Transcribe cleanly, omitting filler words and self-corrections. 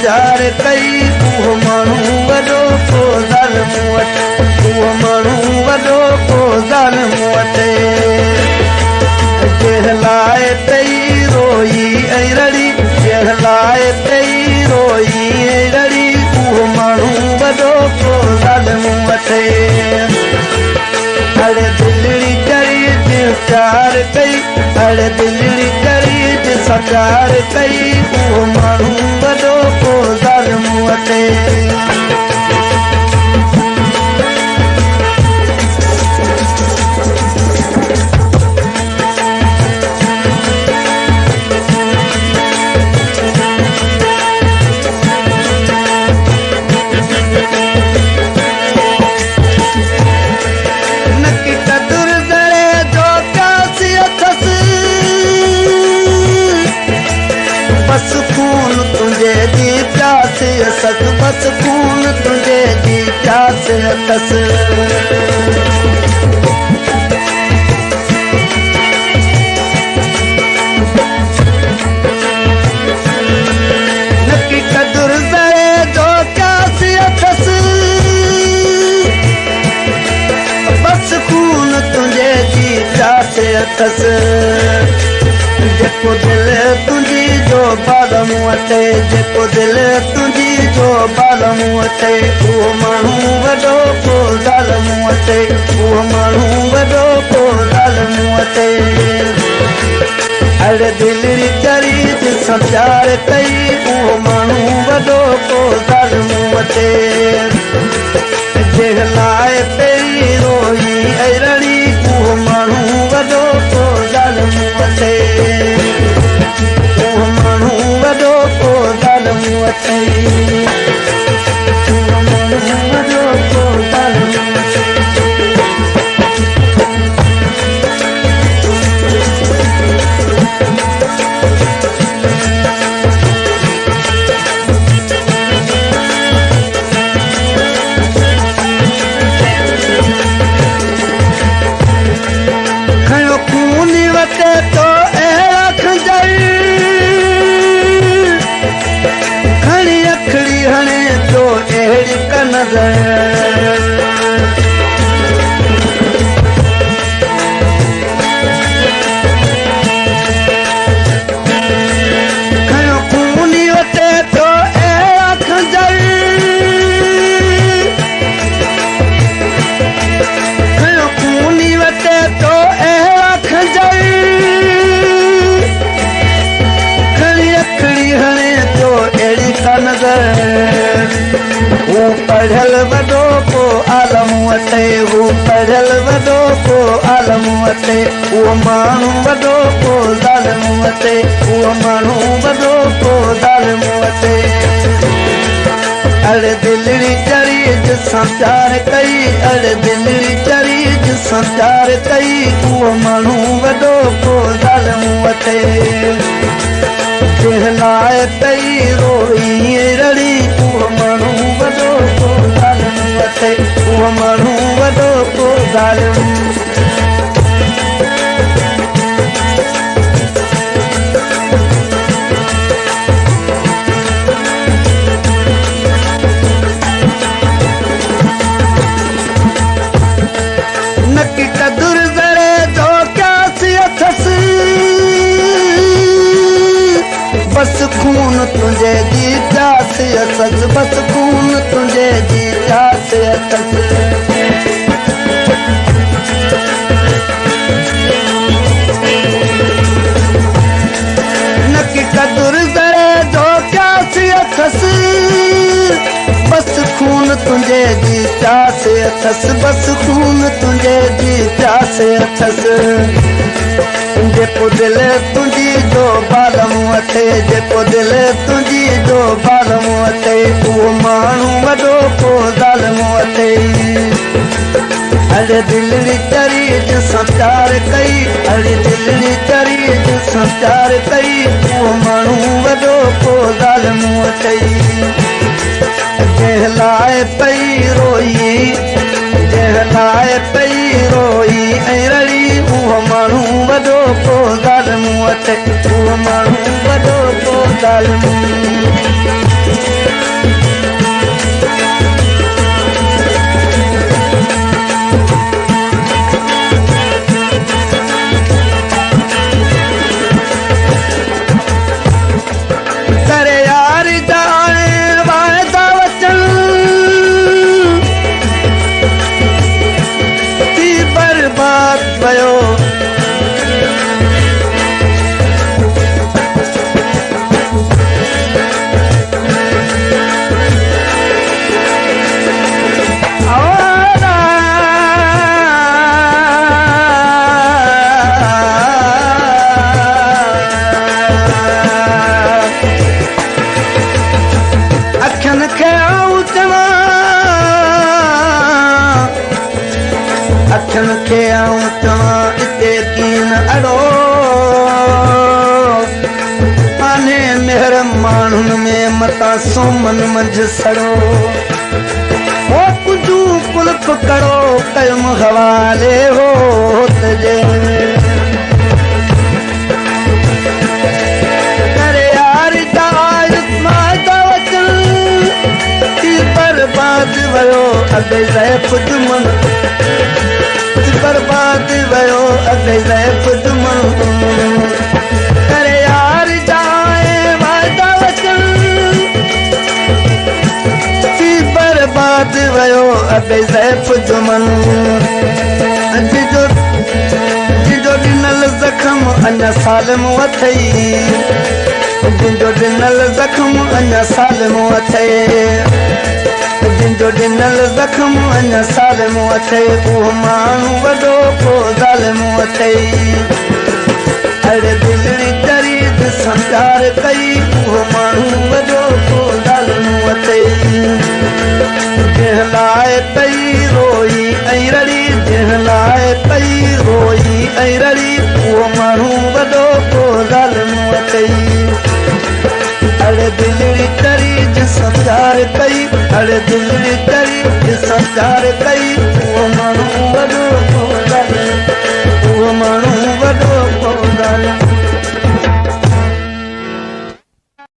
समझार कई उहो माण्हू वॾो को ज़ालिम वटि उहो माण्हू वॾो को ज़ालिम वटि जंहिं पई रोई ऐं रड़ी जंहिं पई रोई ऐं रड़ी उहो माण्हू वॾो को ज़ालिम वटि अड़े दिलड़ी करी प्यार कई अड़े दिलड़ी करी समझार कई उहो माण्हू वॾो को ज़ालिम वटि सच बस खून तुझे जी प्यास अथस नकी कदुर ज़रे जो प्यास अथस बस खून तुझे जी प्यास अथस जेको दिल तुंहिंजी जो बालम वठे जेको दिल तुंहिंजी जो बालम वठे उहो माण्हू वॾो को ज़ालिम वठे उहो माण्हू वॾो को ज़ालिम वठे अड़े दिलड़ी करी समझार कई उहो माण्हू वॾो को ज़ालिम वठे जंहिं पई रोई ऐं रड़ी उहो माण्हू वॾो को ज़ालिम वठे उहो माण्हू वॾो को ज़ालिम वठे उहो माण्हू वॾो को ज़ालिम खयो खून वटे तो अहिड़ा खंजर खणी अखड़ी हणे तो अहिड़ी का नज़र खयो खून वटे तो अहिड़ा खंजर खयो खून वटे तो अहिड़ा खंजर खणी अखड़ी हणे तो अहिड़ी का नज़र हू पढ़ियल वॾो को आलम वठे हू पढ़ियल वॾो को आलम वठे उहो माण्हू वॾो को ज़ालिम वठे उहो माण्हू वॾो को ज़ालिम वठे अड़े दिलड़ी चढ़ी समझार कई अड़े दिलड़ी चढ़ी समझार कई उहो माण्हू वॾो को ज़ालिम वठे जंहिं पई रोई ऐं रड़ी उहो माण्हू वॾो को ज़ालिम वठे उहो माण्हू वॾो को ज़ालिम नकी कदुर ज़रे जो प्यास अथस बस खून तुझे जी प्यास अथस बस खून तुझे जी प्यास अथस नकी कदुर ज़रे जो प्यास अथस बस खून तुझे जी प्यास अथस बस खून तुझे जी प्यास अथस जेको दिल तुंहिंजी जो बालम वठे जेको दिल तुंहिंजी जो बालम वठे उहो माण्हू वॾो को ज़ालिम वठे अड़े दिलड़ी चढ़ी समझार कई अड़े दिलड़ी चढ़ी समझार कई उहो माण्हू वॾो को ज़ालिम वठे जंहिं पई रोई जंहिं पई रोई ऐं रड़ी उहो माण्हू वॾो को ज़ालिम वठे उहो माण्हू वॾो को ज़ालिम खे आऊं चवां हिते कीन अड़ो आने मेहर माण्हुनि में मतां सोमन मंझि सड़ो हो कुझु कुल्फ करो कयुम हवाले हो तजे करे यार दायत माता वचन की बर्बाद वयो अबे ज़ैफ दुमन बर्बाद वयो अबे ज़ैफ दुमन करे यार जाए वादा वचन की बर्बाद वयो अबे ज़ैफ दुमन जिजो ॾिनल ज़ख़्म अञा सालम अथई जिजो ॾिनल ज़ख़्म अञा सालम अथई जिजो ॾिनल ज़ख़्म अञा सालम अथई उहो माण्हू वॾो को ज़ालिम अथई अड़े दिलड़ी तरीद संचार कई उहो माण्हू वॾो को ज़ालिम अथई जंहिं लाइ कई रोई ऐं रड़ी जंहिं लाइ कई रोई ऐं रड़ी उहो माण्हू वॾो को ज़ालिम अथई अड़े दिलड़ी तरीद संचार कई अड़े दिलड़ी तरीद संचार कई उहो माण्हू